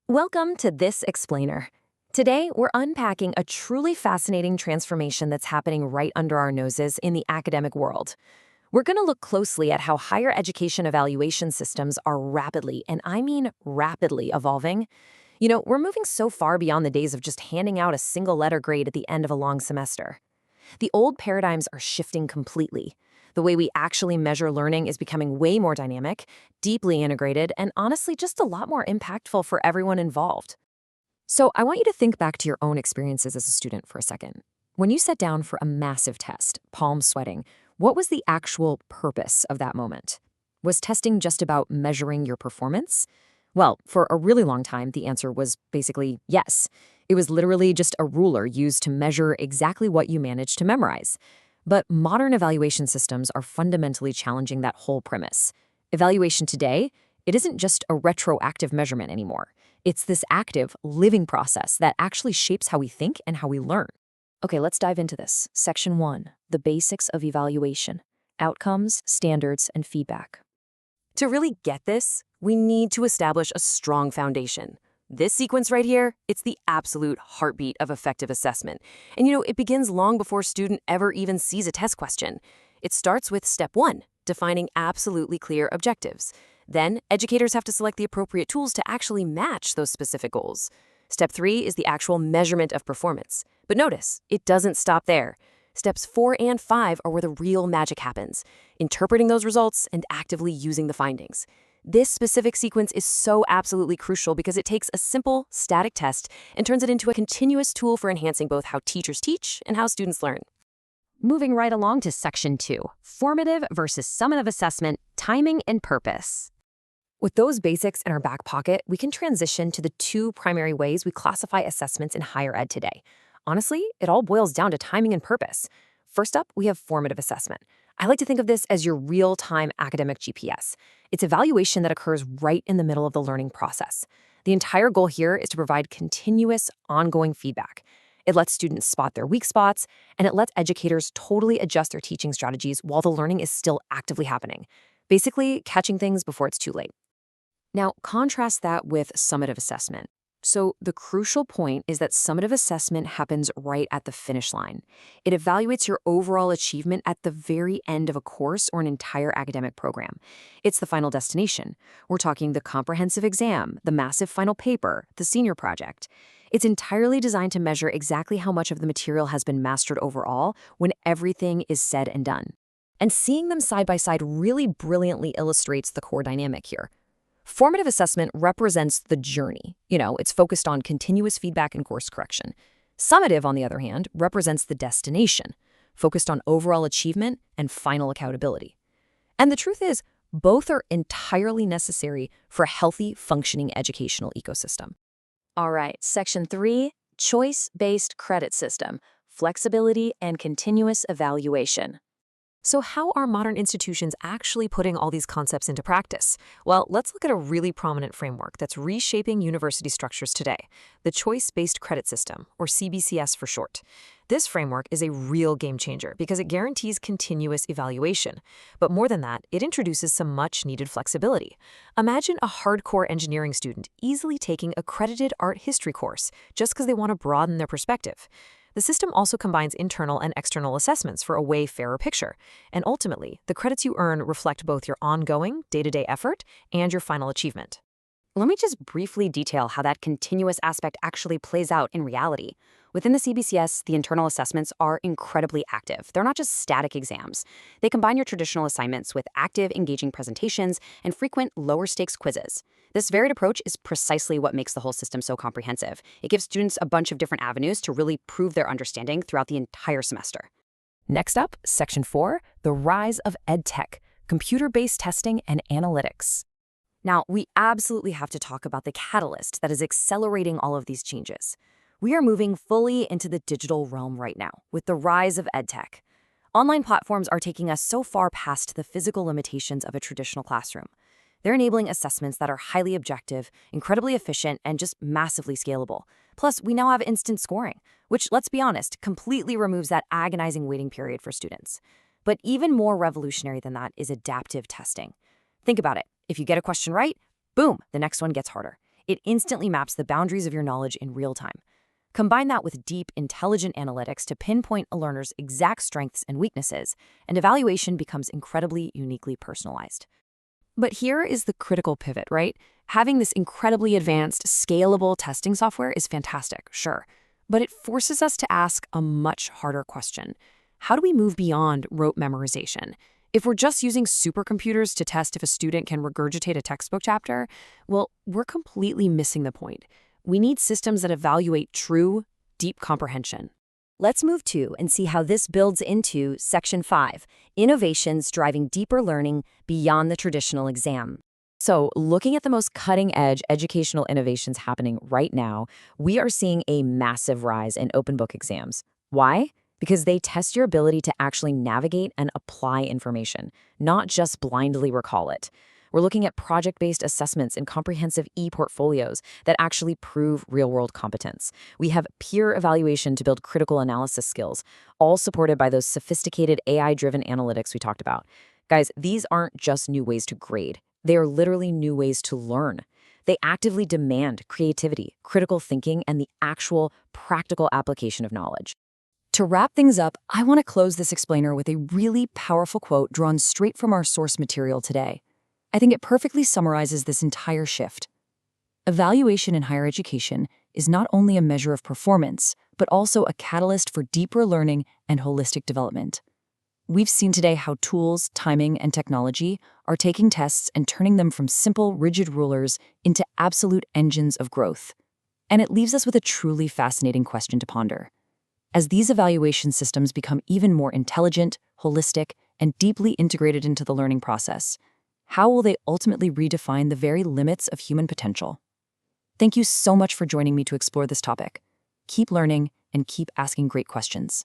Welcome to This Explainer. Today, we're unpacking a truly fascinating transformation that's happening right under our noses in the academic world. We're going to look closely at how higher education evaluation systems are rapidly, and I mean rapidly, evolving. We're moving so far beyond the days of just handing out a single letter grade at the end of a long semester. The old paradigms are shifting completely. The way we actually measure learning is becoming way more dynamic, deeply integrated, and honestly just a lot more impactful for everyone involved. So I want you to think back to your own experiences as a student for a second. When you sat down for a massive test, palms sweating, what was the actual purpose of that moment? Was testing just about measuring your performance? Well, for a really long time, the answer was basically yes. It was literally just a ruler used to measure exactly what you managed to memorize. But modern evaluation systems are fundamentally challenging that whole premise. Evaluation today, it isn't just a retroactive measurement anymore. It's this active, living process that actually shapes how we think and how we learn. Okay, let's dive into this. Section 1, the basics of evaluation, outcomes, standards, and feedback. To really get this, we need to establish a strong foundation. This sequence right here, it's the absolute heartbeat of effective assessment. And it begins long before a student ever even sees a test question. It starts with step 1, defining absolutely clear objectives. Then, educators have to select the appropriate tools to actually match those specific goals. Step 3 is the actual measurement of performance. But notice, it doesn't stop there. Steps 4 and 5 are where the real magic happens, interpreting those results and actively using the findings. This specific sequence is so absolutely crucial because it takes a simple, static test and turns it into a continuous tool for enhancing both how teachers teach and how students learn. Moving right along to Section 2, formative versus summative assessment, timing and purpose. With those basics in our back pocket, we can transition to the two primary ways we classify assessments in higher ed today. Honestly, it all boils down to timing and purpose. First up, we have formative assessment. I like to think of this as your real-time academic GPS. It's evaluation that occurs right in the middle of the learning process. The entire goal here is to provide continuous, ongoing feedback. It lets students spot their weak spots, and it lets educators totally adjust their teaching strategies while the learning is still actively happening. Basically, catching things before it's too late. Now, contrast that with summative assessment. So the crucial point is that summative assessment happens right at the finish line. It evaluates your overall achievement at the very end of a course or an entire academic program. It's the final destination. We're talking the comprehensive exam, the massive final paper, the senior project. It's entirely designed to measure exactly how much of the material has been mastered overall when everything is said and done. And seeing them side by side really brilliantly illustrates the core dynamic here. Formative assessment represents the journey. It's focused on continuous feedback and course correction. Summative, on the other hand, represents the destination, focused on overall achievement and final accountability. And the truth is, both are entirely necessary for a healthy, functioning educational ecosystem. All right, Section 3, choice-based credit system, flexibility and continuous evaluation. So how are modern institutions actually putting all these concepts into practice? Well, let's look at a really prominent framework that's reshaping university structures today, the Choice-Based Credit System, or CBCS for short. This framework is a real game changer because it guarantees continuous evaluation. But more than that, it introduces some much-needed flexibility. Imagine a hardcore engineering student easily taking a credited art history course just because they want to broaden their perspective. The system also combines internal and external assessments for a way fairer picture. And ultimately, the credits you earn reflect both your ongoing, day-to-day effort and your final achievement. Let me just briefly detail how that continuous aspect actually plays out in reality. Within the CBCS, the internal assessments are incredibly active. They're not just static exams. They combine your traditional assignments with active, engaging presentations and frequent, lower-stakes quizzes. This varied approach is precisely what makes the whole system so comprehensive. It gives students a bunch of different avenues to really prove their understanding throughout the entire semester. Next up, Section 4, the rise of EdTech, computer-based testing and analytics. Now, we absolutely have to talk about the catalyst that is accelerating all of these changes. We are moving fully into the digital realm right now with the rise of EdTech. Online platforms are taking us so far past the physical limitations of a traditional classroom. They're enabling assessments that are highly objective, incredibly efficient, and just massively scalable. Plus, we now have instant scoring, which, let's be honest, completely removes that agonizing waiting period for students. But even more revolutionary than that is adaptive testing. Think about it. If you get a question right, boom, the next one gets harder. It instantly maps the boundaries of your knowledge in real time. Combine that with deep, intelligent analytics to pinpoint a learner's exact strengths and weaknesses, and evaluation becomes incredibly uniquely personalized. But here is the critical pivot, right? Having this incredibly advanced, scalable testing software is fantastic, sure, but it forces us to ask a much harder question. How do we move beyond rote memorization? If we're just using supercomputers to test if a student can regurgitate a textbook chapter, well, we're completely missing the point. We need systems that evaluate true, deep comprehension. Let's move to and see how this builds into Section 5, Innovations Driving Deeper Learning Beyond the Traditional Exam. So, looking at the most cutting-edge educational innovations happening right now, we are seeing a massive rise in open book exams. Why? Because they test your ability to actually navigate and apply information, not just blindly recall it. We're looking at project-based assessments and comprehensive e-portfolios that actually prove real-world competence. We have peer evaluation to build critical analysis skills, all supported by those sophisticated AI-driven analytics we talked about. Guys, these aren't just new ways to grade. They are literally new ways to learn. They actively demand creativity, critical thinking, and the actual practical application of knowledge. To wrap things up, I want to close this explainer with a really powerful quote drawn straight from our source material today. I think it perfectly summarizes this entire shift. Evaluation in higher education is not only a measure of performance, but also a catalyst for deeper learning and holistic development. We've seen today how tools, timing, and technology are taking tests and turning them from simple, rigid rulers into absolute engines of growth. And it leaves us with a truly fascinating question to ponder. As these evaluation systems become even more intelligent, holistic, and deeply integrated into the learning process, how will they ultimately redefine the very limits of human potential? Thank you so much for joining me to explore this topic. Keep learning and keep asking great questions.